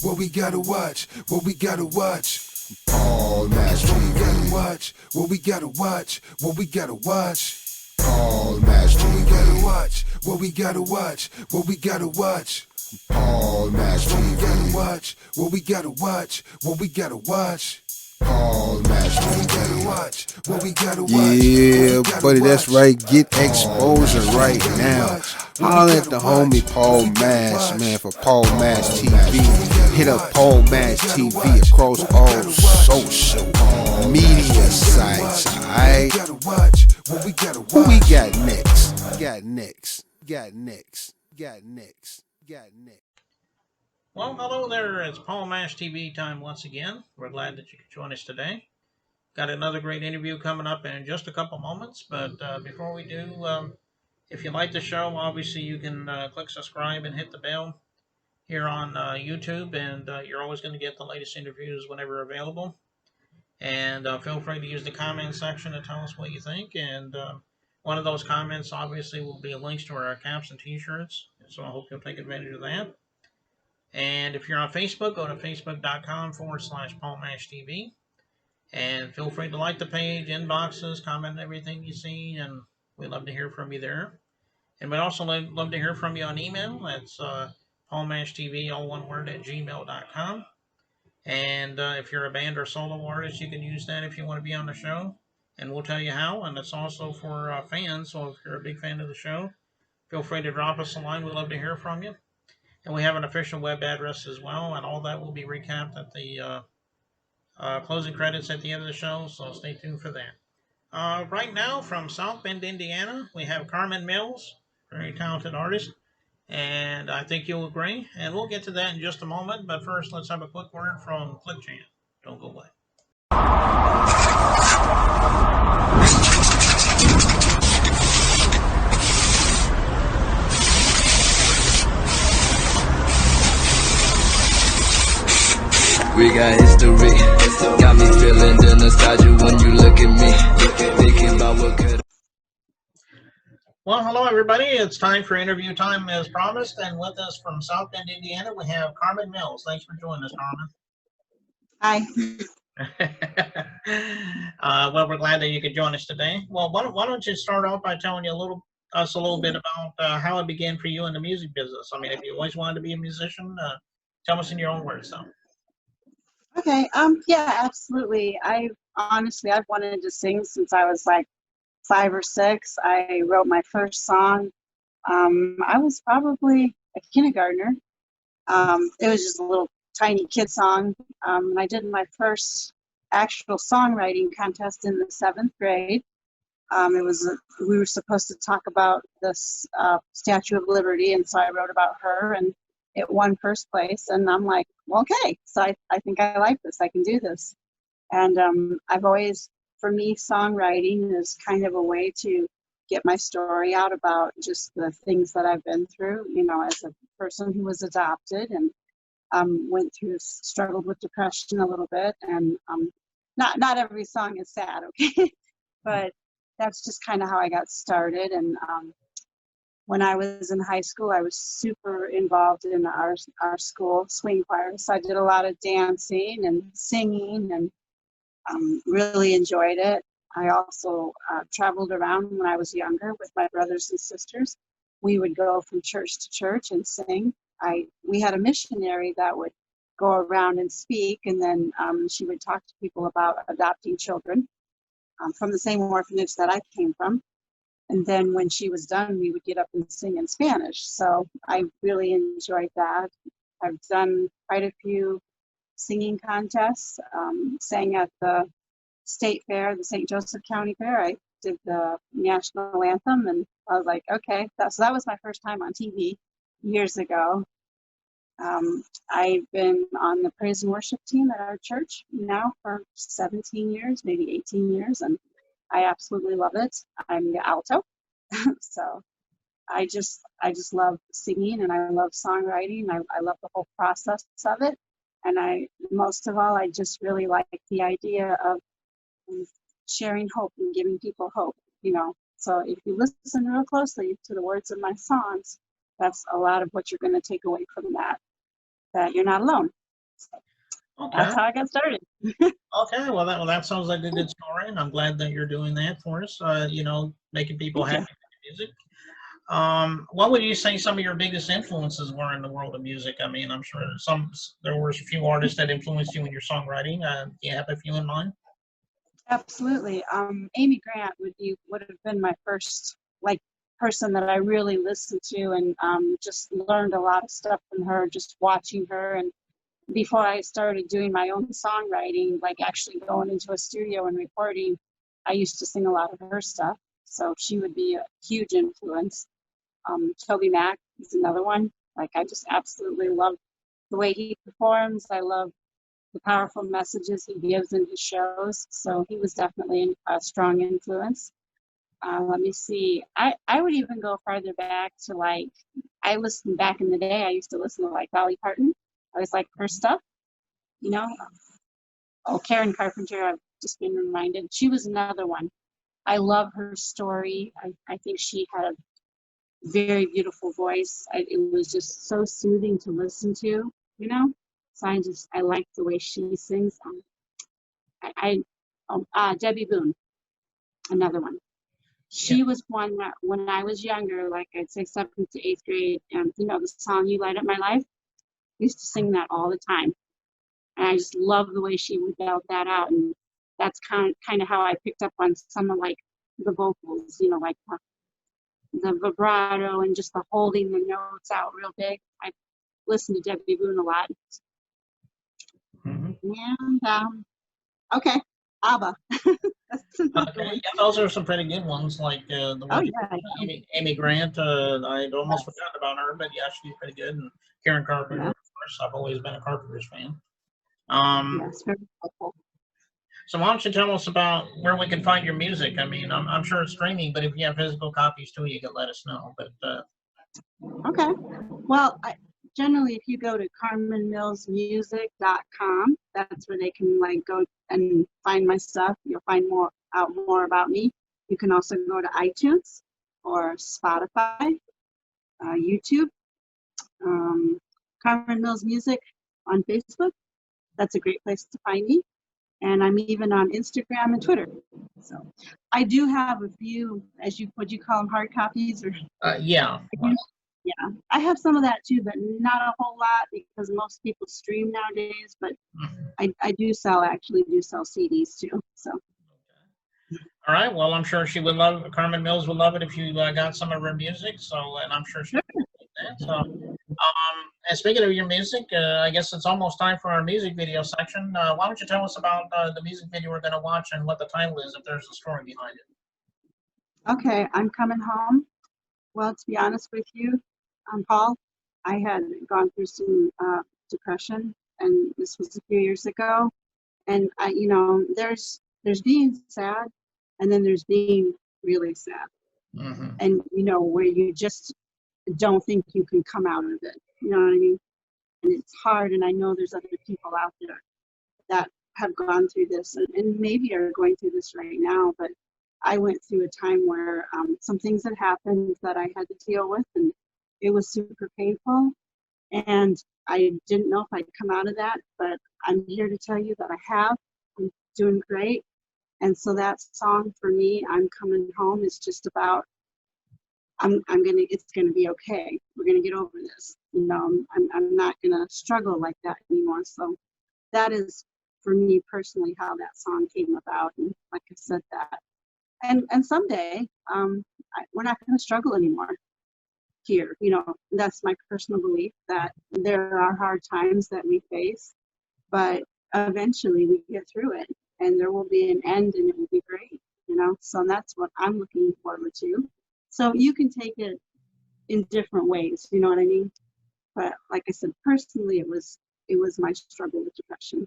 what we gotta watch, what we gotta watch. Paul Match TV. What we gotta watch, what we gotta watch, what we gotta watch. Paul Match TV. What we gotta watch, what we gotta watch, what we gotta watch. Paul Match TV. What we gotta watch, what we gotta watch, what we gotta watch. Paul Match TV. What we gotta watch, what we gotta watch. Yeah, buddy, that's right. Get exposure right now. Holler at the homie Paul Match, man, for Paul Match TV. Hit up Paul Match TV across all social media sites, alright? Who we got next? Got next. Well, hello there. It's Paul Mash TV time once again. We're glad that you could join us today. Got another great interview coming up in just a couple moments. But before we do, if you like the show, obviously you can click subscribe and hit the bell here on YouTube. And you're always going to get the latest interviews whenever available. And feel free to use the comment section to tell us what you think. And one of those comments, obviously, will be links to our caps and t-shirts. So I hope you'll take advantage of that. And if you're on Facebook, go to facebook.com/PaulMashTV. And feel free to like the page, inboxes, comment everything you see, and we'd love to hear from you there. And we'd also love to hear from you on email. That's PaulMashTV, all one word, at gmail.com. And if you're a band or solo artist, you can use that if you want to be on the show. And we'll tell you how. And it's also for fans, so if you're a big fan of the show, feel free to drop us a line. We'd love to hear from you. And we have an official web address as well, and all that will be recapped at the closing credits at the end of the show, so stay tuned for that. Right now, from South Bend, Indiana, we have Carmen Mills, very talented artist, and I think you'll agree. And we'll get to that in just a moment, but first, let's have a quick word from ClickChant. Don't go away. We got history, got me feeling the nostalgia when you look at me, thinking about what could. Well, hello everybody. It's time for interview time as promised, and with us from South Bend, Indiana, we have Carmen Mills. Thanks for joining us, Hi. Carmen. Well, we're glad that you could join us today. Well, why don't you start off by telling you a little bit about how it began for you in the music business? I mean, if you always wanted to be a musician, tell us in your own words, though. Okay. Yeah, absolutely. I've wanted to sing since I was like 5 or 6. I wrote my first song. I was probably a kindergartner. It was just a little tiny kid song. And I did my first actual songwriting contest in the 7th grade. We were supposed to talk about this Statue of Liberty, and so I wrote about her, and it won first place. And I'm like, well, okay, so I think I like this. I can do this. And I've always, for me, songwriting is kind of a way to get my story out about just the things that I've been through, as a person who was adopted and struggled with depression a little bit. And not every song is sad, okay? But that's just kind of how I got started. And when I was in high school, I was super involved in our school swing choir. So I did a lot of dancing and singing, and really enjoyed it. I also traveled around when I was younger with my brothers and sisters. We would go from church to church and sing. We had a missionary that would go around and speak, and then she would talk to people about adopting children from the same orphanage that I came from. And then when she was done, we would get up and sing in Spanish. So I really enjoyed that. I've done quite a few singing contests, sang at the state fair, the St. Joseph County Fair. I did the national anthem, and I was like, okay. So that was my first time on TV years ago. I've been on the praise and worship team at our church now for 17 years, maybe 18 years, and I absolutely love it. I'm the alto, so I just love singing, and I love songwriting. I love the whole process of it, and most of all, I just really like the idea of sharing hope and giving people hope. So if you listen real closely to the words of my songs, that's a lot of what you're going to take away from that you're not alone. Okay. That's how I got started. Okay. Well, that sounds like a good story, and I'm glad that you're doing that for us. Making people Thank happy you. with music. What would you say some of your biggest influences were in the world of music? I mean, I'm sure there were a few artists that influenced you in your songwriting. Do you have a few in mind? Absolutely. Amy Grant would have been my first like person that I really listened to, and just learned a lot of stuff from her, just watching her. And before I started doing my own songwriting, like actually going into a studio and recording, I used to sing a lot of her stuff. So she would be a huge influence. Toby Mac is another one. Like I just absolutely love the way he performs. I love the powerful messages he gives in his shows. So he was definitely a strong influence. Let me see. I would even go farther back to like, I listened back in the day, I used to listen to like Dolly Parton. I was like her stuff, you know. Oh, Karen Carpenter, I've just been reminded. She was another one. I love her story. I think she had a very beautiful voice. It was just so soothing to listen to, you know. So I like the way she sings. Debbie Boone, another one. Yeah. She was one that when I was younger, like I'd say 7th to 8th grade, you know, the song "You Light Up My Life." I used to sing that all the time, and I just love the way she would belt that out. And that's kind of how I picked up on some of like the vocals, you know, like the vibrato and just the holding the notes out real big. I listened to Debbie Boone a lot. Hmm. And okay, ABBA. That's another Okay. one. Yeah, those are some pretty good ones, like the Oh ones you yeah, Amy Grant. I'd almost yes, forgotten about her, but yeah, she's pretty good. And Karen Carpenter, yes, of course. I've always been a Carpenter's fan. Um, yes, very helpful. so why don't you tell us about where we can find your music? I mean, I'm sure it's streaming, but if you have physical copies too, you can let us know. But Okay. Well, generally, if you go to carmenmillsmusic.com, that's where they can like go and find my stuff. You'll find more about me. You can also go to iTunes or Spotify, YouTube, um, Carmen Mills Music on Facebook. That's a great place to find me. And I'm even on Instagram and Twitter. So I do have a few, would you call them hard copies or? yeah. Yeah, I have some of that too, but not a whole lot because most people stream nowadays. But Mhm. I actually do sell CDs too. So All right. Well, I'm sure she would love Carmen Mills would love it if you got some of her music. So, and I'm sure she would like that. So, and speaking of your music, I guess it's almost time for our music video section. Why don't you tell us about the music video we're going to watch and what the title is, if there's a story behind it? okay, I'm coming home. Well, to be honest with you, Paul, I had gone through some depression, and this was a few years ago. And there's being sad, and then there's being really sad, Hmm. and where you just don't think you can come out of it. You know what I mean? And it's hard, and I know there's other people out there that have gone through this and maybe are going through this right now. But I went through a time where some things had happened that I had to deal with, and it was super painful. And I didn't know if I'd come out of that, but I'm here to tell you that I have. I'm doing great. And so that song for me, "I'm Coming Home," is just about it's gonna be okay. We're gonna get over this. I'm not gonna struggle like that anymore. So that is for me personally how that song came about. And like I said that. And someday, we're not gonna struggle anymore here. That's my personal belief that there are hard times that we face, but eventually we get through it and there will be an end and it will be great. So that's what I'm looking forward to. So you can take it in different ways, you know what I mean? But like I said, personally, it was my struggle with depression,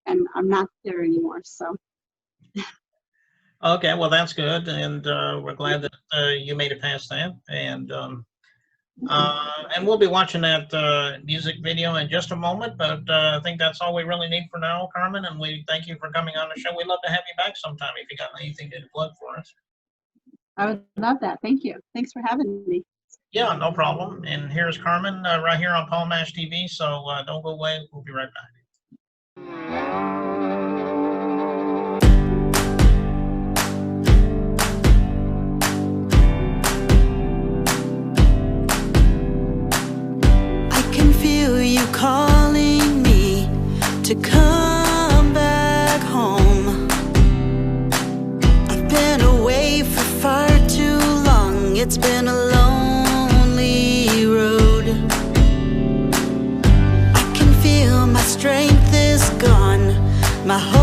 and I'm not there anymore. So Okay. Well, that's good, and we're glad that you made it past that. And we'll be watching that music video in just a moment, but I think that's all we really need for now, Carmen. And we thank you for coming on the show. We'd love to have you back sometime if you got anything to plug for us. I would love that. Thank you. Thanks for having me. Yeah, no problem. And here's Carmen right here on Paul Mash TV. So don't go away. We'll be right back. I can feel you calling me to come back home. I've been away for far too long. It's been a lonely road. I can feel my strength is gone. My hope